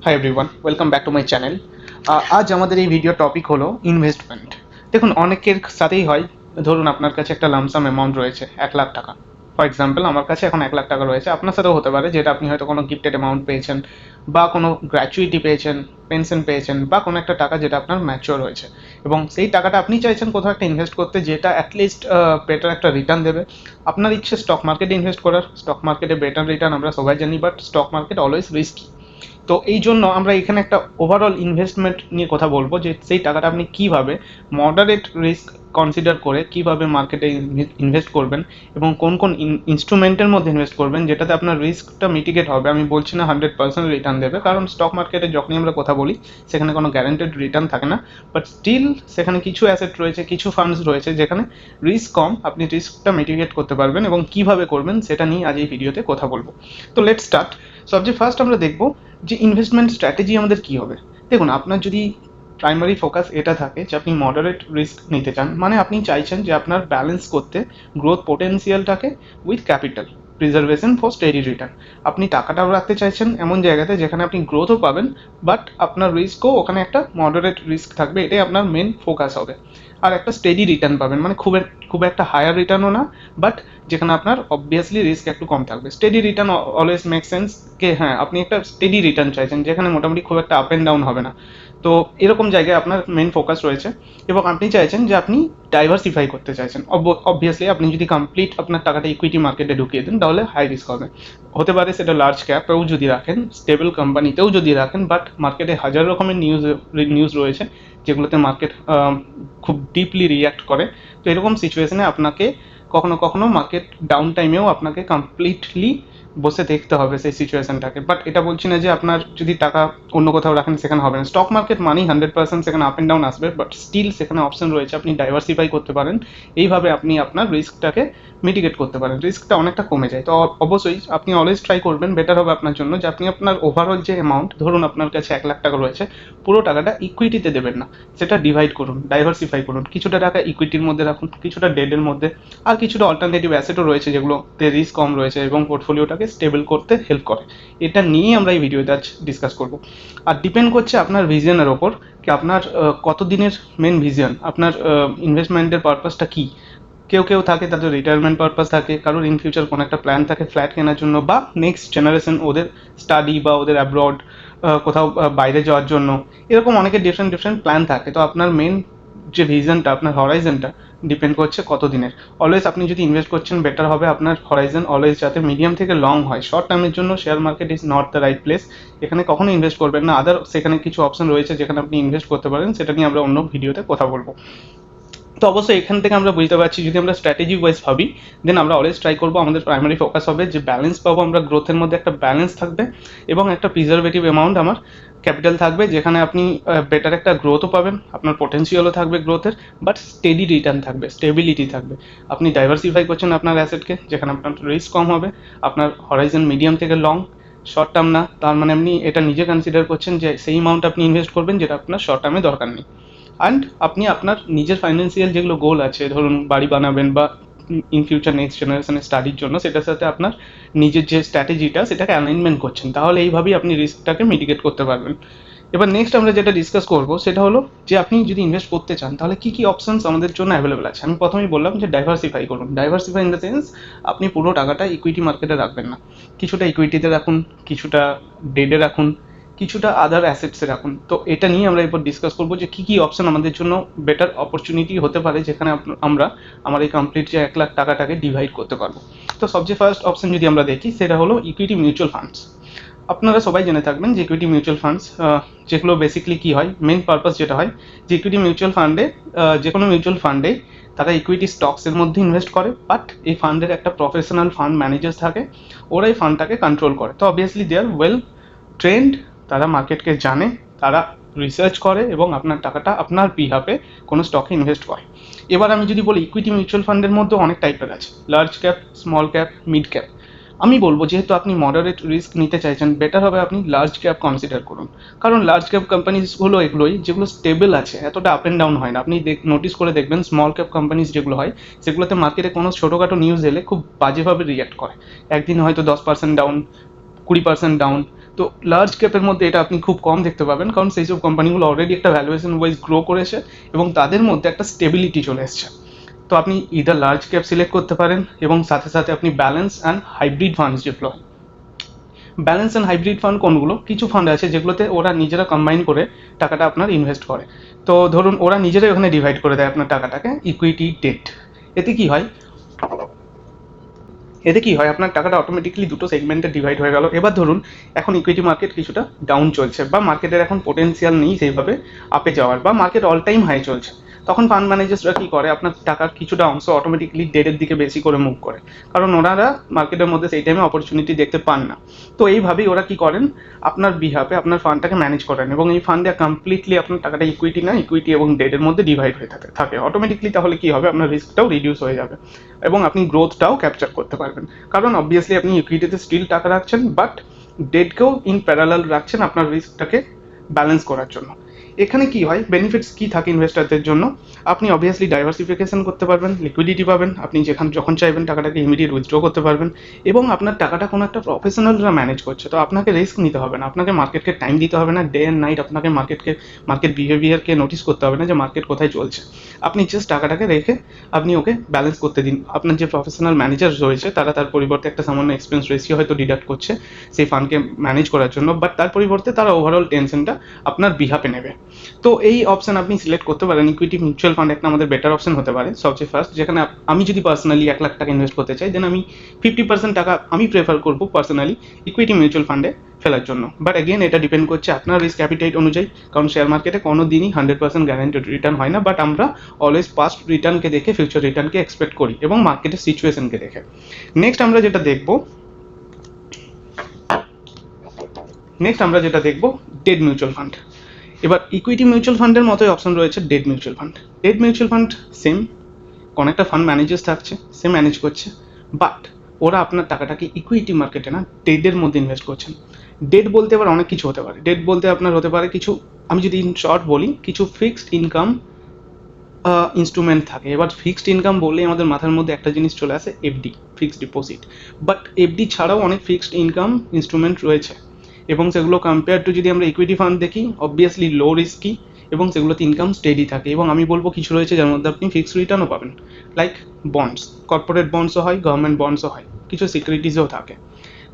Hi everyone, welcome back to my channel. আজ আমাদের এই ভিডিও টপিক হলো ইনভেস্টমেন্ট। দেখুন, অনেকের সাথেই হয়, ধরুন আপনার কাছে একটা লামসাম অ্যামাউন্ট রয়েছে 1,00,000 টাকা। ফর এক্সাম্পল, আমার কাছে এখন 1,00,000 টাকা রয়েছে, আপনার সাথেও হতে পারে, যেটা আপনি হয়তো কোনো গিফটেড অ্যামাউন্ট পেয়েছেন, বা কোনো গ্র্যাচুইটি পেয়েছেন, পেনশন পেয়েছেন, বা কোনো একটা টাকা যেটা আপনার ম্যাচিওর হয়েছে, এবং সেই টাকাটা আপনি চাইছেন কোথাও একটা ইনভেস্ট করতে, যেটা অ্যাটলিস্ট বেটার একটা রিটার্ন দেবে। আপনার ইচ্ছে স্টক মার্কেটে ইনভেস্ট করার, স্টক মার্কেটে বেটার রিটার্ন আমরা সবাই জানি, but stock market always risky. তো এই জন্য আমরা এখানে একটা ওভারঅল ইনভেস্টমেন্ট নিয়ে কথা বলবো, যে সেই টাকাটা আপনি কীভাবে মডারেট রিস্ক কনসিডার করে কীভাবে মার্কেটে ইনভেস্ট করবেন, এবং কোন কোন ইনস্ট্রুমেন্টের মধ্যে ইনভেস্ট করবেন যেটাতে আপনার রিস্কটা মিটিগেট হবে। আমি বলছি না 100% রিটার্ন দেবে, কারণ স্টক মার্কেটে যখনই আমরা কথা বলি সেখানে কোনো গ্যারান্টেড রিটার্ন থাকে না, বাট স্টিল সেখানে কিছু অ্যাসেট রয়েছে, কিছু ফান্ডস রয়েছে যেখানে রিস্ক কম, আপনি রিস্কটা মিটিগেট করতে পারবেন, এবং কীভাবে করবেন সেটা নিয়ে আজ এই ভিডিওতে কথা বলবো। তো লেটস স্টার্ট। সবচেয়ে ফার্স্ট আমরা দেখবো যে ইনভেস্টমেন্ট স্ট্র্যাটেজি আমাদের কী হবে। দেখুন, আপনার যদি প্রাইমারি ফোকাস এটা থাকে যে আপনি মডারেট রিস্ক নিতে চান, মানে আপনি চাইছেন যে আপনার ব্যালেন্স করতে গ্রোথ পোটেন্সিয়ালটাকে with capital preservation for steady return. আপনি টাকাটাও রাখতে চাইছেন এমন জায়গাতে যেখানে আপনি গ্রোথও পাবেন, বাট আপনার রিস্কও ওখানে একটা মডারেট রিস্ক থাকবে, এটাই আপনার মেন ফোকাস হবে। আর একটা স্টেডি রিটার্ন পাবেন, মানে খুব একটা হায়ার রিটার্নও না, বাট যেখানে আপনার অবভিয়াসলি রিস্ক একটু কম থাকবে। Steady return always make sense, কে হ্যাঁ, আপনি একটা স্টেডি রিটার্ন চাইছেন যেখানে মোটামুটি খুব একটা আপ অ্যান্ড ডাউন হবে না। তো এরকম জায়গায় আপনার মেন ফোকাস রয়েছে, এবং আপনি চাইছেন যে আপনি ডাইভার্সিফাই করতে চাইছেন। অবভিয়াসলি আপনি যদি কমপ্লিট আপনার টাকাটা ইকুইটি মার্কেটে ঢুকিয়ে দেন তাহলে হাই রিস্ক হবে। হতে পারে সেটা লার্জ ক্যাপেও যদি রাখেন, স্টেবল কোম্পানিতেও যদি রাখেন, বাট মার্কেটে হাজার রকমের নিউজ রয়েছে যেগুলোতে মার্কেট খুব ডিপলি রিয়্যাক্ট করে। তো এরকম সিচুয়েশনে আপনাকে কখনো কখনো মার্কেট ডাউন টাইমেও আপনাকে কমপ্লিটলি বসে দেখতে হবে সেই সিচুয়েশনটাকে। বাট এটা বলছি না যে আপনার যদি টাকা অন্য কোথাও রাখেন সেখানে হবে না। স্টক মার্কেট মানেই 100% সেখানে আপ অ্যান্ড ডাউন আসবে, বাট স্টিল সেখানে অপশন রয়েছে, আপনি ডাইভার্সিফাই করতে পারেন। এইভাবে আপনি আপনার রিস্কটাকে মিটিগেট করতে পারেন, রিস্কটা অনেকটা কমে যায়। তো অবশ্যই আপনি অলওয়েজ ট্রাই করবেন, বেটার হবে আপনার জন্য যে আপনি আপনার ওভারঅল যে অ্যামাউন্ট, ধরুন আপনার কাছে 1,00,000 টাকা রয়েছে, পুরো টাকাটা ইকুইটিতে দেবেন না, সেটা ডিভাইড করুন, ডাইভার্সিফাই করুন। কিছুটা টাকা ইকুইটির মধ্যে রাখুন, কিছুটা ডেটের মধ্যে, আর কিছুটা অল্টারনেটিভ অ্যাসেটও রয়েছে যেগুলোতে রিস্ক কম রয়েছে এবং পোর্টফোলিওটাকে স্টেবল করতে হেল্প করে। এটা নিয়েই আমরা এই ভিডিওতে আজ ডিসকাস করব। আর ডিপেন্ড করছে আপনার ভিশনের ওপর, কি আপনার কত দিনের মেন ভিশন, আপনার ইনভেস্টমেন্টের পারপাসটা কী। কেউ কেউ থাকে তাদের রিটায়ারমেন্ট পারপাস থাকে, কারোর ইন ফিউচার কোনো একটা প্ল্যান থাকে ফ্ল্যাট কেনার জন্য, বা নেক্সট জেনারেশন ওদের স্টাডি বা ওদের অ্যাব্রড কোথাও বাইরে যাওয়ার জন্য। এরকম অনেকের ডিফারেন্ট ডিফারেন্ট প্ল্যান থাকে। তো আপনার মেন যে ভিশনটা, আপনার হরাইজনটা ডিপেন্ড করছে কত দিনের। অলওয়েজ আপনি যদি ইনভেস্ট করছেন, বেটার হবে আপনার হরাইজন অলওয়েজ যাতে মিডিয়াম থেকে লং হয়। শর্ট টার্মের জন্য share market is not the right place, এখানে কখনো ইনভেস্ট করবেন না। আদার সেখানে কিছু অপশন রয়েছে যেখানে আপনি ইনভেস্ট করতে পারেন, সেটা নিয়ে আমরা অন্য ভিডিওতে কথা বলবো। তো অবশ্যই এখান থেকে আমরা বুঝতে পারছি, যদি আমরা স্ট্র্যাটেজি ওয়াইজ ভাবি, দেন আমরা অলওয়েজ ট্রাই করবো, আমাদের প্রাইমারি ফোকাস হবে যে ব্যালেন্স পাবো আমরা, গ্রোথের মধ্যে একটা ব্যালেন্স থাকবে, এবং একটা প্রিজারভেটিভ অ্যামাউন্ট আমার ক্যাপিটাল থাকবে, যেখানে আপনি বেটার একটা গ্রোথও পাবেন, আপনার পোটেন্সিয়ালও থাকবে গ্রোথের, বাট স্টেডি রিটার্ন থাকবে, স্টেবিলিটি থাকবে। আপনি ডাইভার্সিফাই করছেন আপনার অ্যাসেটকে, যেখানে আপনার রিস্ক কম হবে, আপনার হরাইজন মিডিয়াম থেকে লং, শর্ট টার্ম না। তার মানে আপনি এটা নিজে কনসিডার করছেন যে সেই অ্যামাউন্ট আপনি ইনভেস্ট করবেন যেটা আপনার শর্ট টার্মে দরকার নেই। অ্যান্ড আপনি আপনার নিজের ফাইন্যান্সিয়াল যেগুলো গোল আছে, ধরুন বাড়ি বানাবেন বা ইন ফিউচার নেক্সট জেনারেশনের স্টাডির জন্য, সেটার সাথে আপনার নিজের যে স্ট্র্যাটেজিটা সেটাকে অ্যালাইনমেন্ট করছেন, তাহলে এইভাবেই আপনি রিস্কটাকে মিটিগেট করতে পারবেন। এবার নেক্সট আমরা যেটা ডিসকাস করবো সেটা হলো যে আপনি যদি ইনভেস্ট করতে চান তাহলে কী কী অপশনস আমাদের জন্য অ্যাভেলেবেল আছে। আমি প্রথমেই বললাম যে ডাইভার্সিফাই করুন। ডাইভার্সিফাই ইন দ্য সেন্স, আপনি পুরো টাকাটা ইকুইটি মার্কেটে রাখবেন না, কিছুটা ইকুইটিতে রাখুন, কিছুটা ডেটে রাখুন, কিছুটা আদার অ্যাসেটসে রাখুন। তো এটা নিয়ে আমরা এরপর ডিসকাস করবো যে কী কী অপশন আমাদের জন্য বেটার অপরচুনিটি হতে পারে, যেখানে আমরা আমার এই কমপ্লিট যে 1,00,000 টাকাটাকে ডিভাইড করতে পারবো। তো সবচেয়ে ফার্স্ট অপশন যদি আমরা দেখি, সেটা হলো ইকুইটি মিউচুয়াল ফান্ডস। আপনারা সবাই জেনে থাকবেন যে ইকুইটি মিউচুয়াল ফান্ডস, যেগুলো বেসিক্যালি কী হয়, মেন পারপাস যেটা হয় যে ইকুইটি মিউচুয়াল ফান্ডে, যে কোনো মিউচুয়াল ফান্ডে তারা ইকুইটি স্টকসের মধ্যে ইনভেস্ট করে, বাট এই ফান্ডের একটা প্রফেশনাল ফান্ড ম্যানেজার থাকে, ওরা এই ফান্ডটাকে কন্ট্রোল করে। তো obviously they are well trained, তারা মার্কেটকে জানে, তারা রিসার্চ করে এবং আপনার টাকাটা আপনার বিহাফে কোনো স্টকে ইনভেস্ট করে। এবার আমি যদি বলি, ইকুইটি মিউচুয়াল ফান্ডের মধ্যে অনেক টাইপের আছে, large cap, small cap, mid cap. আমি বলবো যেহেতু আপনি মডারেট রিস্ক নিতে চাইছেন, বেটার হবে আপনি লার্জ ক্যাপ কনসিডার করুন। কারণ লার্জ ক্যাপ কোম্পানিজ হলো এগুলোই যেগুলো স্টেবল আছে, এতটা আপ অ্যান্ড ডাউন হয় না। আপনি নোটিস করে দেখবেন স্মল ক্যাপ কোম্পানিজ যেগুলো হয়, সেগুলোতে মার্কেটে কোনো ছোটোখাটো নিউজ এলে খুব বাজেভাবে রিঅ্যাক্ট করে। একদিন হয়তো 10% ডাউন, 20% ডাউন, তো লার্জ ক্যাপের মধ্যে এটা আপনি খুব কম দেখতে পাবেন, কারণ সেই সব কোম্পানিগুলো অলরেডি একটা ভ্যালুয়েশন ওয়াইজ গ্রো করেছে এবং তাদের মধ্যে একটা স্টেবিলিটি চলে এসছে। তো আপনি ইদার লার্জ ক্যাপ সিলেক্ট করতে পারেন এবং সাথে সাথে আপনি balance and hybrid funds deploy. Balance and hybrid fund কোনগুলো? কিছু ফান্ড আছে যেগুলোতে ওরা নিজেরা কম্বাইন করে টাকাটা আপনার ইনভেস্ট করে। তো ধরুন ওরা নিজেরাই ওখানে ডিভাইড করে দেয় আপনার টাকাটাকে ইকুইটি ডেট। এতে কি হয়, আপনার টাকাটা অটোমেটিক্যালি দুটো সেগমেন্টে ডিভাইড হয়ে গেল। এবার ধরুন এখন ইকুইটি মার্কেট কিছুটা ডাউন চলছে বা মার্কেটের এখন পোটেন্সিয়াল নেই সেইভাবে আপে যাওয়ার, বা মার্কেট অল টাইম হাই চলছে, তখন ফান্ড ম্যানেজার্সরা কী করে, আপনার টাকার কিছুটা অংশ অটোমেটিক্যালি ডেটের দিকে বেশি করে মুভ করে, কারণ ওনারা মার্কেটের মধ্যে সেই টাইমে অপরচুনিটি দেখতে পান না। তো এইভাবেই ওরা কী করেন, আপনার বিহাফে আপনার ফান্ডটাকে ম্যানেজ করেন এবং এই ফান্ডে কমপ্লিটলি আপনার টাকাটা ইকুইটি এবং ডেটের মধ্যে ডিভাইড হয়ে থাকে অটোমেটিক্যালি। তাহলে কী হবে, আপনার রিস্কটাও রিডিউস হয়ে যাবে এবং আপনি গ্রোথটাও ক্যাপচার করতে পারবেন, কারণ অবভিয়াসলি আপনি ইকুইটিতে স্টিল টাকা রাখছেন বাট ডেটকেও ইন প্যারালাল রাখছেন আপনার রিস্কটাকে ব্যালেন্স করার জন্য। এখানে কি হয়, বেনিফিটস কি থাকে ইনভেস্টারদের জন্য? আপনি অবভিয়াসলি ডাইভার্সিফিকেশন করতে পারবেন, লিকুইডিটি পাবেন, আপনি যখন চাইবেন টাকাটাকে ইমিডিয়েট উইথড্র করতে পারবেন এবং আপনার টাকাটা কোনো একটা প্রফেশনালরা ম্যানেজ করছে, তো আপনাকে রিস্ক নিতে হবে না, আপনাকে মার্কেটকে টাইম দিতে হবে না, ডে অ্যান্ড নাইট আপনাকে মার্কেট বিহেভিয়ারকে নোটিস করতে হবে না যে মার্কেট কোথায় চলছে। আপনি জাস্ট টাকাটাকে রেখে আপনি ওকে ব্যালেন্স করতে দিন। আপনার যে প্রফেশনাল ম্যানেজার রয়েছে তারা তার পরিবর্তে একটা সামান্য এক্সপেন্স রেশিও হয়তো ডিডাক্ট করছে সেই ফান্ডকে ম্যানেজ করার জন্য, বাট তার পরিবর্তে তারা ওভারঅল টেনশনটা আপনার বিহাফে নেবে। তো এই অপশন আপনি সিলেক্ট করতে পারেন। ইকুইটি মিউচুয়াল ফান্ড একটা আমাদের বেটার অপশন হতে পারে সবচেয়ে ফার্স্ট, যেখানে আমি যদি পার্সোনালি 1 লাখ টাকা ইনভেস্ট করতে চাই, দেন আমি 50% টাকা আমি প্রেফার করবো পার্সোনালি ইকুইটি মিউচুয়াল ফান্ডে ফেলার জন্য। বাট এগেন এটা ডিপেন্ড করছে আপনার রিস্ক অ্যাপিটাইট অনুযায়ী, কারণ শেয়ার মার্কেটে কোনো দিনই 100% গ্যারান্টেড রিটার্ন হয় না, বাট আমরা অলওয়েজ পাস্ট রিটার্নকে দেখে ফিউচার রিটার্নকে এক্সপেক্ট করি এবং মার্কেটের সিচুয়েশনকে দেখে। নেক্সট আমরা যেটা দেখবো ডেট মিউচুয়াল ফান্ড। এবার ইকুইটি মিউচুয়াল ফান্ডের মতোই অপশন রয়েছে date mutual fund. Date mutual fund same, কোনো একটা ফান্ড ম্যানেজার্স থাকছে, সে ম্যানেজ করছে, বাট ওরা আপনার টাকাটাকে ইকুইটি মার্কেটে না ডেটের মধ্যে ইনভেস্ট করছেন। ডেট বলতে আবার অনেক কিছু হতে পারে। ডেট বলতে আপনার হতে পারে কিছু, আমি যদি ইন শর্ট বলি, কিছু ফিক্সড ইনকাম ইনস্ট্রুমেন্ট থাকে। এবার ফিক্সড ইনকাম বললে আমাদের মাথার মধ্যে একটা জিনিস চলে আসে, FD, fixed deposit. But FD ছাড়াও অনেক ফিক্সড ইনকাম ইনস্ট্রুমেন্ট রয়েছে এবং সেগুলো কম্পেয়ার টু যদি আমরা ইকুইটি ফান্ড দেখি অবভিয়াসলি লো রিস্কি এবং সেগুলোতে ইনকাম স্টেডি থাকে। এবং আমি বলবো কিছু রয়েছে যার মধ্যে আপনি ফিক্সড রিটার্নও পাবেন, লাইক বন্ডস, কর্পোরেট বন্ডসও হয়, গভর্নমেন্ট বন্ডসও হয়, কিছু সিকিউরিটিসও থাকে।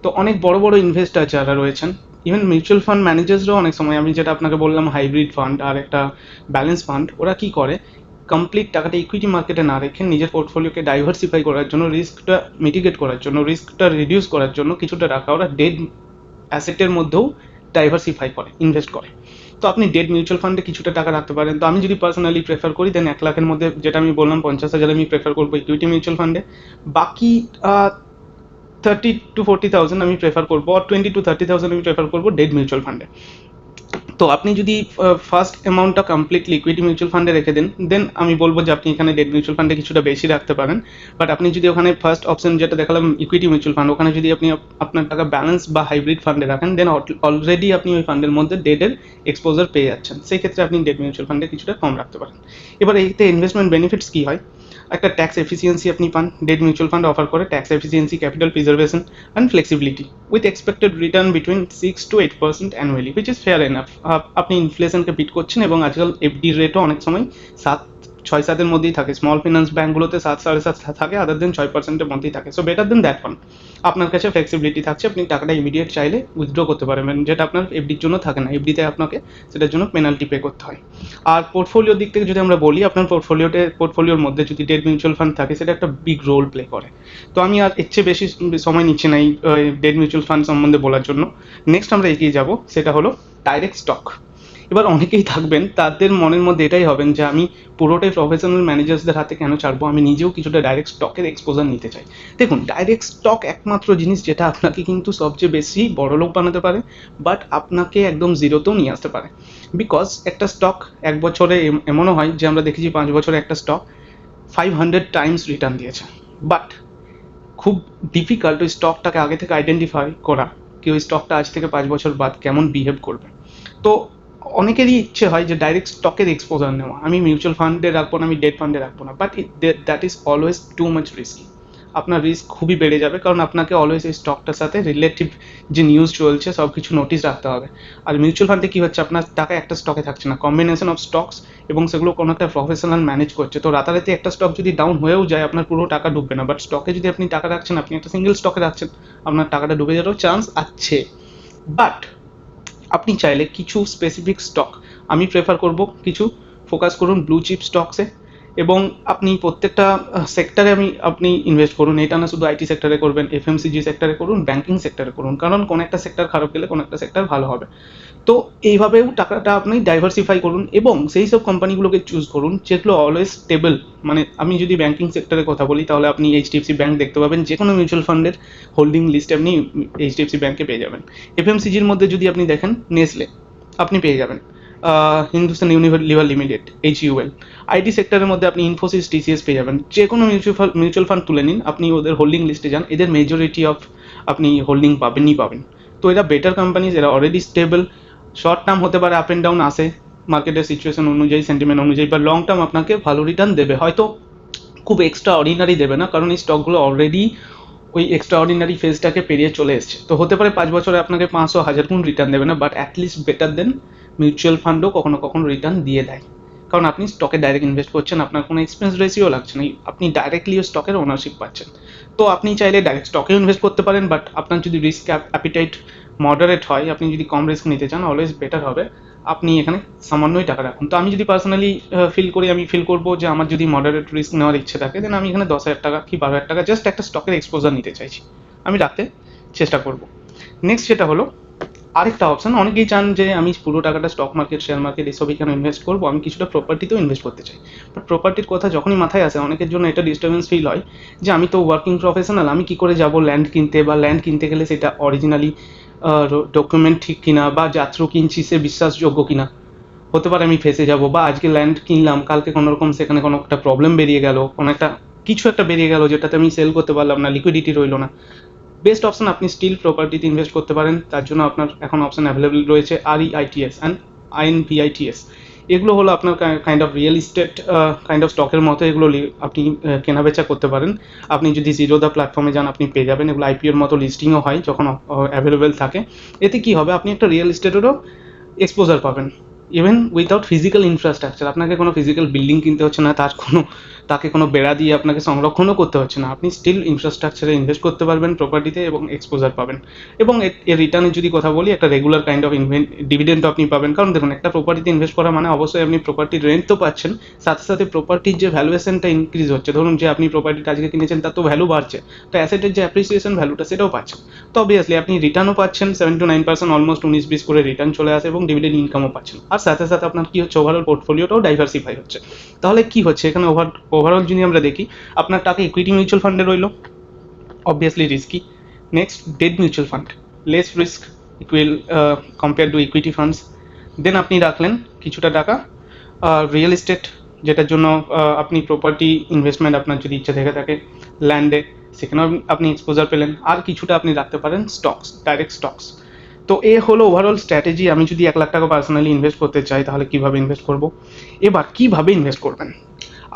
তো অনেক বড় বড় ইনভেস্টার যারা রয়েছেন, ইভেন মিউচুয়াল ফান্ড ম্যানেজার্সরাও অনেক সময়, আমি যেটা আপনাকে বললাম হাইব্রিড ফান্ড আর একটা ব্যালেন্স ফান্ড, ওরা কি করে, কমপ্লিট টাকাটা ইকুইটি মার্কেটে না রেখে নিজের পোর্টফোলিওকে ডাইভার্সিফাই করার জন্য, রিস্কটা মিটিগেট করার জন্য, রিস্কটা রিডিউস করার জন্য কিছুটা টাকা ওরা ডেট অ্যাসেটের মধ্যেও ডাইভার্সিফাই করে, ইনভেস্ট করে। তো আপনি ডেট মিউচুয়াল ফান্ডে কিছুটা টাকা রাখতে পারেন। তো আমি যদি পার্সোনালি প্রেফার করি, দেন 1 লাখের মধ্যে যেটা আমি বললাম 50,000 আমি প্রেফার করবো ইকুইটি মিউচুয়াল ফান্ডে, বাকি 30 to 40,000 আমি প্রেফার করবো, আর 20 to 30,000 আমি প্রেফার করবো ডেট মিউচুয়াল ফান্ডে। তো আপনি যদি ফার্স্ট অ্যামাউন্টটা কমপ্লিটলি ইকুইটি মিউচুয়াল ফান্ডে রেখে দেন, দেন আমি বলবো যে আপনি এখানে ডেট মিউচুয়াল ফান্ডে কিছুটা বেশি রাখতে পারেন। বাট আপনি যদি ওখানে ফার্স্ট অপশন যেটা দেখালাম ইকুইটি মিউচুয়াল ফান্ড, ওখানে যদি আপনি আপনার টাকা ব্যালেন্স বা হাইব্রিড ফান্ডে রাখেন, দেন অলরেডি আপনি ওই ফান্ডের মধ্যে ডেটের এক্সপোজার পেয়ে যাচ্ছেন। সেই ক্ষেত্রে আপনি ডেট মিউচুয়াল ফান্ডে কিছুটা কম রাখতে পারেন। এবার এইতে ইনভেস্টমেন্ট বেনিফিটস কী হয়, একটা ট্যাক্স এফিসিয়েন্সি আপনি পান। ডেট মিউচুয়াল ফান্ড অফার করে tax efficiency, capital preservation and flexibility with expected return between 6 to 8% annually, which is fair enough. আপনি ইনফ্লেশনকে বিট করছেন এবং আজকাল এফডির রেটও অনেক সময় 6-7-এর মধ্যেই থাকে। স্মল ফিনান্স ব্যাঙ্কগুলোতে 7-7.5 থাকে, আদার দেন 6%-এর মধ্যেই থাকে। So better then that one. আপনার কাছে ফ্লেক্সিবিলিটি থাকছে, আপনি টাকাটা ইমিডিয়েট চাইলে উইথড্র করতে পারবেন, যেটা আপনার এফডির জন্য থাকে না। এফডিতে আপনাকে সেটার জন্য পেনাল্টি পে করতে হয়। আর পোর্টফোলিওর দিক থেকে যদি আমরা বলি, আপনার পোর্টফোলিওর মধ্যে যদি ডেট মিউচুয়াল ফান্ড থাকে, সেটা একটা বিগ রোল প্লে করে। তো আমি আর এর চেয়ে বেশি সময় নিচ্ছি না এই ডেট মিউচুয়াল ফান্ড সম্বন্ধে বলার জন্য। নেক্সট আমরা এগিয়ে যাব, সেটা হলো ডাইরেক্ট স্টক। এবার অনেকেই থাকবেন, তাদের মনের মধ্যে এটাই হবেন যে আমি পুরোটাই প্রফেশনাল ম্যানেজার্সদের হাতে কেন ছাড়বো, আমি নিজেও কিছুটা ডাইরেক্ট স্টকের এক্সপোজার নিতে চাই। দেখুন, ডাইরেক্ট স্টক একমাত্র জিনিস যেটা আপনাকে কিন্তু সবচেয়ে বেশি বড়লোক বানাতে পারে, বাট আপনাকে একদম জিরোতেও নিয়ে আসতে পারে। বিকজ একটা স্টক 1 বছরে এমনও হয় যে আমরা দেখেছি 5 বছরে একটা স্টক 500 টাইমস রিটার্ন দিয়েছে। বাট খুব ডিফিকাল্ট ওই স্টকটাকে আগে থেকে আইডেন্টিফাই করা কি ওই স্টকটা আজ থেকে 5 বছর বাদ কেমন বিহেভ করবে। তো অনেকেরই ইচ্ছে হয় যে ডাইরেক্ট স্টকের এক্সপোজার নেওয়া, আমি মিউচুয়াল ফান্ডে রাখবো না, আমি ডেট ফান্ডে রাখবো না, but that is always too much risky. আপনার রিস্ক খুবই বেড়ে যাবে, কারণ আপনাকে অলওয়েজ এই স্টকটার সাথে রিলেটিভ যে নিউজ চলছে সব কিছু নোটিস রাখতে হবে। আর মিউচুয়াল ফান্ডে কী হচ্ছে, আপনার টাকা একটা স্টকে থাকছে না, কম্বিনেশন অফ স্টকস, এবং সেগুলো কোনো একটা প্রফেশনাল ম্যানেজ করছে। তো রাতারাতি একটা স্টক যদি ডাউন হয়েও যায় আপনার পুরো টাকা ডুববে না, বাট স্টকে যদি আপনি টাকা রাখছেন, আপনি একটা সিঙ্গেল স্টকে রাখছেন, আপনার টাকাটা ডুবে যাওয়ারও চান্স আছে। বাট আপনি চাইলে কিছু স্পেসিফিক স্টক, আমি প্রেফার করব কিছু ফোকাস করুন ব্লু চিপ স্টকসে, এবং আপনি প্রত্যেকটা সেক্টরে আপনি ইনভেস্ট করুন। এটা না শুধু আইটি সেক্টরে করবেন, এফএমসিজি সেক্টরে করুন, ব্যাঙ্কিং সেক্টরে করুন, কারণ কোনো একটা সেক্টর খারাপ গেলে কোনো একটা সেক্টর ভালো হবে। তো এইভাবেও টাকাটা আপনি ডাইভার্সিফাই করুন এবং সেই সব কোম্পানিগুলোকে চুজ করুন যেগুলো অলওয়েজ স্টেবল। মানে আমি যদি ব্যাঙ্কিং সেক্টরের কথা বলি, তাহলে আপনি এইচডিএফসি ব্যাঙ্ক দেখতে পাবেন, যে কোনো মিউচুয়াল ফান্ডের হোল্ডিং লিস্টে আপনি এইচডিএফসি ব্যাঙ্কে পেয়ে যাবেন। এফএমসিজির মধ্যে যদি আপনি দেখেন, নেসলে আপনি পেয়ে যাবেন, Hindustan Unilever limited HUL। IT সেক্টরের মধ্যে আপনি ইনফোসিস TCS পেয়ে যাবেন। যে কোনো মিউচুয়াল ফান্ড তুলে নিন, আপনি ওদের হোল্ডিং লিস্টে যান, এদের মেজরিটি অফ আপনি হোল্ডিং পাবেন। তো এরা বেটার কোম্পানিজ, এরা অলরেডি স্টেবল। শর্ট টার্ম হতে পারে আপ অ্যান্ড ডাউন আসে মার্কেটের সিচুয়েশন অনুযায়ী, সেন্টিমেন্ট অনুযায়ী, বা লং টার্ম আপনাকে ভালো রিটার্ন দেবে, হয়তো খুব এক্সট্রা অর্ডিনারি দেবে না, কারণ এই স্টকগুলো অলরেডি ওই এক্সট্রা অর্ডিনারি ফেজটাকে পেরিয়ে চলে এসছে। তো হতে পারে 5 বছরে আপনাকে 500,000 গুণ রিটার্ন দেবে না, but at least better then mutual ফান্ডও কখনো কখনো রিটার্ন দিয়ে দেয়, কারণ আপনি স্টকে ডাইরেক্ট ইনভেস্ট করছেন, আপনার কোনো এক্সপেন্স রেশিও লাগছে না, আপনি ডাইরেক্টলি স্টকের ওনারশিপ পাচ্ছেন। তো আপনি চাইলে ডাইরেক্ট স্টকেও ইনভেস্ট করতে পারেন, বাট আপনার যদি রিস্ক অ্যাপিটাইট মডারেট হয়, আপনি যদি কম রিস্ক নিতে চান, অলওয়েজ বেটার হবে আপনি এখানে সামান্যই টাকা রাখুন। তো আমি যদি পার্সোনালি আমি ফিল করবো যে আমার যদি মডারেট রিস্ক নেওয়ার ইচ্ছে থাকে, দেন আমি এখানে 10,000 টাকা কি 12,000 টাকা জাস্ট একটা স্টকের এক্সপোজার নিতে চাইছি, আমি রাখতে চেষ্টা করব। নেক্সট যেটা হলো আরেকটা অপশন, অনেকেই চান যে আমি পুরো টাকাটা স্টক মার্কেট, শেয়ার মার্কেট এসবই কেন ইনভেস্ট করবো, আমি কিছুটা প্রপার্টিতেও ইনভেস্ট করতে চাই। বাট প্রপার্টির কথা যখনই মাথায় আসে, অনেকের জন্য এটা ডিস্টার্বেন্স ফিল হয় যে আমি তো ওয়ার্কিং প্রফেশনাল, আমি কি করে যাব ল্যান্ড কিনতে, বা ল্যান্ড কিনতে গেলে সেটা অরিজিনালি ডকুমেন্ট ঠিক কিনা, বা যা থ্রু কিনছি সে বিশ্বাসযোগ্য কিনা, হতে পারে আমি ফেসে যাব, বা আজকে ল্যান্ড কিনলাম, কালকে কোনো রকম সেখানে কোনো একটা প্রবলেম বেরিয়ে গেল, কোনো একটা কিছু একটা বেরিয়ে গেল যেটাতে আমি সেল করতে পারলাম না, লিকুইডিটি রইলো না। বেস্ট অপশন আপনি স্টিল প্রপার্টিতে ইনভেস্ট করতে পারেন। তার জন্য আপনার এখন অপশন অ্যাভেলেবল রয়েছে REITs অ্যান্ড INVITs। এগুলো হলো আপনার kind of real estate kind of স্টকের মতো, এগুলো আপনি কেনাবেচা করতে পারেন। আপনি যদি জিরোদা প্ল্যাটফর্মে যান, আপনি পেয়ে যাবেন। এগুলো IPOর মতো লিস্টিংও হয় যখন অ্যাভেলেবেল থাকে। এতে কি হবে, আপনি একটা রিয়েল এস্টেটেরও এক্সপোজার পাবেন, ইভেন উইথাউট ফিজিক্যাল ইনফ্রাস্ট্রাকচার। আপনাকে কোনো ফিজিক্যাল বিল্ডিং কিনতে হচ্ছে না, তাকে কোনো বেড়া দিয়ে আপনাকে সংরক্ষণও করতে হচ্ছে না, আপনি স্টিল ইনফ্রাস্ট্রাকচারে ইনভেস্ট করতে পারবেন প্রপার্টিতে এবং এক্সপোজার পাবেন। এবং এর রিটার্নের যদি কথা বলি, একটা রেগুলার কাইন্ড অফ ডিভিডেন্ড আপনি পাবেন। কারণ দেখুন, একটা প্রপার্টিতে ইনভেস্ট করা মানে অবশ্যই আপনি প্রপার্টির রেন্ট তো পাচ্ছেন, সাথে সাথে প্রপার্টির যে ভ্যালুয়েশনটা ইনক্রিজ হচ্ছে, ধরুন যে আপনি প্রপার্টিটা আজকে কিনেছেন তার তো ভ্যালু বাড়ছে, তো অ্যাসেটের যে অ্যাপ্রিসিয়েশন ভ্যালুটা সেটাও পাচ্ছেন। তো অবভিয়াসলি আপনি রিটার্নও পাচ্ছেন, 7 to 9%, অলমোস্ট 19-20 করে রিটার্ন চলে আসে, এবং ডিভিডেন্ড ইনকামও পাচ্ছেন। আর সাথে সাথে আপনার কি হচ্ছে, ওভারঅল পোর্টফোলিওটাও ডাইভার্সিফাই হচ্ছে। তাহলে কি হচ্ছে এখানে, ওভারঅল যদি আমরা দেখি, আপনার টাকা ইকুইটি মিউচুয়াল ফান্ডে রইলো, obviously risky. Next debt mutual fund, less risk compare to equity funds. Then আপনি রাখলেন কিছুটা টাকা রিয়েল এস্টেট, যেটার জন্য আপনি প্রপার্টি ইনভেস্টমেন্ট আপনার যদি ইচ্ছা থেকে থাকে, ল্যান্ডে, সেখানেও আপনি এক্সপোজার পেলেন। আর কিছুটা আপনি রাখতে পারেন স্টকস, ডাইরেক্ট স্টকস। তো এ হলো ওভারঅল স্ট্র্যাটেজি। আমি যদি 1 লাখ টাকা পার্সোনালি ইনভেস্ট করতে চাই, তাহলে কিভাবে ইনভেস্ট করব। এবার কিভাবে ইনভেস্ট করবেন,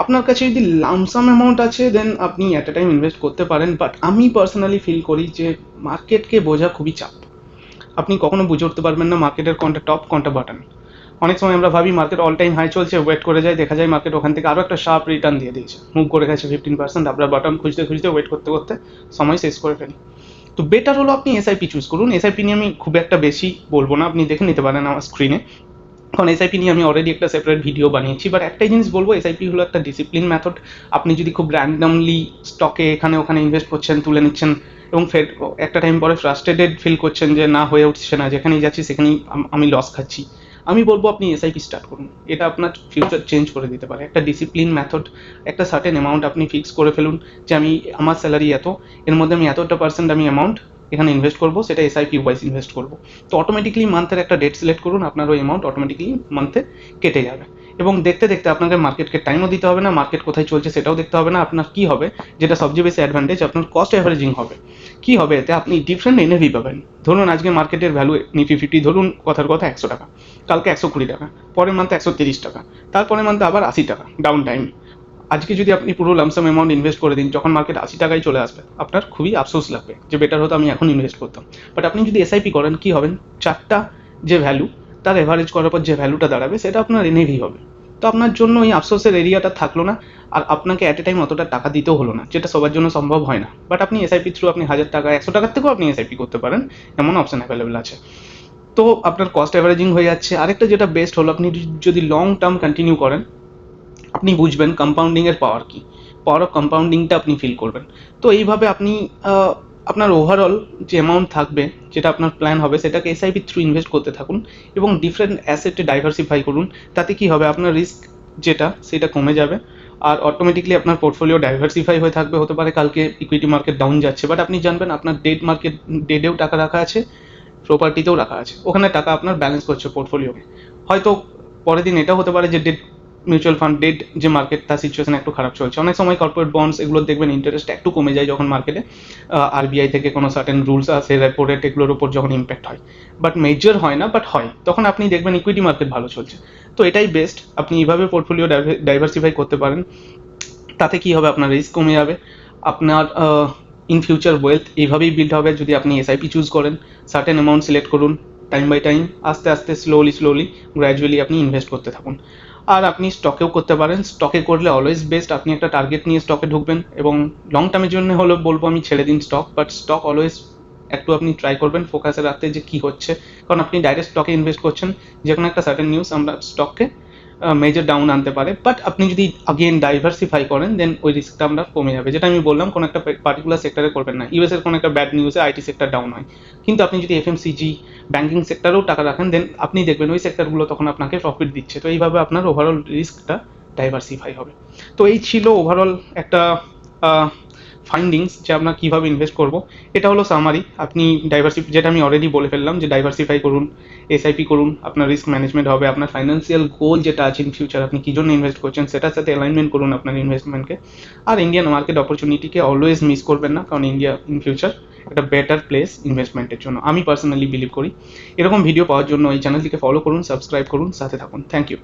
আপনার কাছে যদি লামসাম অ্যামাউন্ট আছে, দেন আপনি অ্যাট এ টাইম ইনভেস্ট করতে পারেন। বাট আমি পার্সোনালি ফিল করি যে মার্কেটকে বোঝা খুবই চাপ, আপনি কখনো বুঝে উঠতে পারবেন না মার্কেটের কোনটা টপ কোনটা বাটন। অনেক সময় আমরা ভাবি মার্কেট অল টাইম হাই চলছে, ওয়েট করে যায়, দেখা যায় মার্কেট ওখান থেকে আরও একটা শার্প রিটার্ন দিয়ে দিয়েছে, মুভ করে গেছে 15%, আপনার বাটন খুঁজতে খুঁজতে ওয়েট করতে করতে সময় শেষ করে ফেলি। তো বেটার হলো আপনি এসআইপি চুজ করুন। এসআইপি নিয়ে আমি খুব একটা বেশি বলবো না, আপনি দেখে নিতে পারেন আমার স্ক্রিনে, কারণ এসআইপি নিয়ে আমি অলরেডি একটা সেপারেট ভিডিও বানিয়েছি। বাট একটাই জিনিস বলবো, এসআইপি হলো একটা ডিসিপ্লিন মেথড। আপনি যদি খুব র্যান্ডমলি স্টকে এখানে ওখানে ইনভেস্ট করছেন, তুলে নিচ্ছেন, এবং ফের একটা টাইম পরে ফ্রাস্ট্রেটেড ফিল করছেন যে না হয়ে উঠছে না, যেখানেই যাচ্ছি সেখানেই আমি লস খাচ্ছি, আমি বলবো আপনি এসআইপি স্টার্ট করুন। এটা আপনার ফিউচার চেঞ্জ করে দিতে পারে। একটা ডিসিপ্লিন মেথড, একটা সার্টেন অ্যামাউন্ট আপনি ফিক্স করে ফেলুন যে আমি আমার স্যালারি এত, এর মধ্যে আমি এতটা পার্সেন্ট আমি অ্যামাউন্ট এখানে ইনভেস্ট করবো, সেটা এসআইপি ওয়াইজ ইনভেস্ট করবো। তো অটোমেটিকলি মান্থের একটা ডেট সিলেক্ট করুন, আপনার ওই অ্যামাউন্ট অটোমেটিকলি মান্থে কেটে যাবে। এবং দেখতে দেখতে আপনাকে মার্কেটকে টাইমও দিতে হবে না, মার্কেট কোথায় চলছে সেটাও দেখতে হবে না। আপনার কি হবে, যেটা সবচেয়ে বেশি অ্যাডভান্টেজ, আপনার কস্ট অ্যাভারেজিং হবে। কি হবে এতে, আপনি ডিফারেন্ট এনএভি পাবেন। ধরুন আজকে মার্কেটের ভ্যালু নিফটি 50, ধরুন কথার কথা 100 টাকা, কালকে 120 টাকা, পরের মান্থে 130 টাকা, তারপরের মান্থে আবার 80 টাকা, ডাউন টাইম। আজকে যদি আপনি পুরো লামসাম অ্যামাউন্ট ইনভেস্ট করে দিন, যখন মার্কেট 80 টাকায় চলে আসবে আপনার খুবই আফসোস লাগবে যে বেটার হতো আমি এখন ইনভেস্ট করতাম। বাট আপনি যদি এসআইপি করেন কি হবেন, 4টা যে ভ্যালু তার এভারেজ করার পর যে ভ্যালুটা দাঁড়াবে সেটা আপনার এনএভি হবে। তো আপনার জন্য এই আফসোসের এরিয়াটা থাকলো না, আর আপনাকে অ্যাট এ টাইম অতটা টাকা দিতেও হলো না, যেটা সবার জন্য সম্ভব হয় না। বাট আপনি এসআইপি থ্রু আপনি 1000 টাকা 100 টাকার থেকেও আপনি এসআইপি করতে পারেন, এমন অপশন অ্যাভেলেবেল আছে। তো আপনার কস্ট অ্যাভারেজিং হয়ে যাচ্ছে। আরেকটা যেটা বেস্ট হলো, আপনি যদি লং টার্ম কন্টিনিউ করেন আপনি বুঝবেন কম্পাউন্ডিংয়ের পাওয়ার কী, পাওয়ার অফ কম্পাউন্ডিংটা আপনি ফিল করবেন। তো এইভাবে আপনি আপনার ওভারঅল যে অ্যামাউন্ট থাকবে, যেটা আপনার প্ল্যান হবে, সেটাকে এসআইপি থ্রু ইনভেস্ট করতে থাকুন এবং ডিফারেন্ট অ্যাসেটে ডাইভার্সিফাই করুন। তাতে কি হবে, আপনার রিস্ক যেটা সেটা কমে যাবে আর অটোমেটিকলি আপনার পোর্টফোলিও ডাইভার্সিফাই হয়ে থাকবে। হতে পারে কালকে ইকুইটি মার্কেট ডাউন যাচ্ছে, বাট আপনি জানবেন আপনার ডেডেও টাকা রাখা আছে, প্রপার্টিতেও রাখা আছে, ওখানে টাকা আপনার ব্যালেন্স করছে পোর্টফোলিওকে। হয়তো পরের দিন এটা হতে পারে যে ডেট মিউচুয়াল ফান্ড ডেট যে মার্কেট তার সিচুয়েশন একটু খারাপ চলছে। অনেক সময় কর্পোরেট বন্ডস এগুলো দেখবেন ইন্টারেস্ট একটু কমে যায় যখন মার্কেটে আরবিআই থেকে কোনো সার্টেন রুলস আসে, রেপো রেট এগুলোর উপর যখন ইম্প্যাক্ট হয়, বাট মেজর হয় না, বাট হয়, তখন আপনি দেখবেন ইকুইটি মার্কেট ভালো চলছে। তো এটাই বেস্ট, আপনি এইভাবে পোর্টফোলিও ডাইভার্সিফাই করতে পারেন। তাতে কি হবে, আপনার রিস্ক কমে যাবে, আপনার ইন ফিউচার ওয়েলথ এইভাবেই বিল্ড হবে যদি আপনি এসআইপি চুজ করেন। সার্টেন অ্যামাউন্ট সিলেক্ট করুন, টাইম বাই টাইম আস্তে আস্তে স্লোলি গ্র্যাজুয়ালি আপনি ইনভেস্ট করতে থাকুন। আর আপনি স্টকেও করতে পারেন, স্টকে করলে অলওয়েজ বেস্ট। আপনি একটা টার্গেট নিয়ে স্টকে ঢুকবেন এবং লং টার্মের জন্য হলো বলবো আমি ছেড়ে দিন স্টক, বাট স্টক অলওয়েজ একটু আপনি ট্রাই করবেন ফোকাসে রাখতে যে কী হচ্ছে, কারণ আপনি ডাইরেক্ট স্টকে ইনভেস্ট করছেন, যে কোনো একটা সার্টেন নিউজ আমরা স্টককে মেজর ডাউন আনতে পারে। বাট আপনি যদি আগেন ডাইভার্সিফাই করেন দেন ওই রিস্কটা আমরা কমে যাবে। যেটা আমি বললাম, কোনো একটা পার্টিকুলার সেক্টরে করবেন না। ইউএসের কোনো একটা ব্যাড নিউজে আইটি সেক্টর ডাউন হয়, কিন্তু আপনি যদি এফএমসিজি ব্যাঙ্কিং সেক্টরেও টাকা রাখেন দেন আপনি দেখবেন ওই সেক্টরগুলো তখন আপনাকে প্রফিট দিচ্ছে। তো এইভাবে আপনার ওভারঅল রিস্কটা ডাইভার্সিফাই হবে। তো এই ছিল ওভারঅল একটা ফাইন্ডিংস যে আমরা কীভাবে ইনভেস্ট করব। এটা হলো সামারি। আপনি যেটা আমি অলরেডি বলে ফেললাম যে ডাইভার্সিফাই করুন, এসআইপি করুন, আপনার রিস্ক ম্যানেজমেন্ট হবে, আপনার ফাইন্যান্সিয়াল গোল যেটা আছে ইন ফিউচার আপনি কী জন্য ইনভেস্ট করছেন সেটার সাথে অ্যালাইনমেন্ট করুন আপনার ইনভেস্টমেন্টকে। আর ইন্ডিয়ান মার্কেট অপরচুনিটিকে অলওয়েজ মিস করবেন না, কারণ ইন্ডিয়া ইন ফিউচার একটা বেটার প্লেস ইনভেস্টমেন্টের জন্য আমি পার্সোনালি বিলিভ করি। এরকম ভিডিও পাওয়ার জন্য এই চ্যানেলটিকে ফলো করুন, সাবস্ক্রাইব করুন, সাথে থাকুন। Thank you.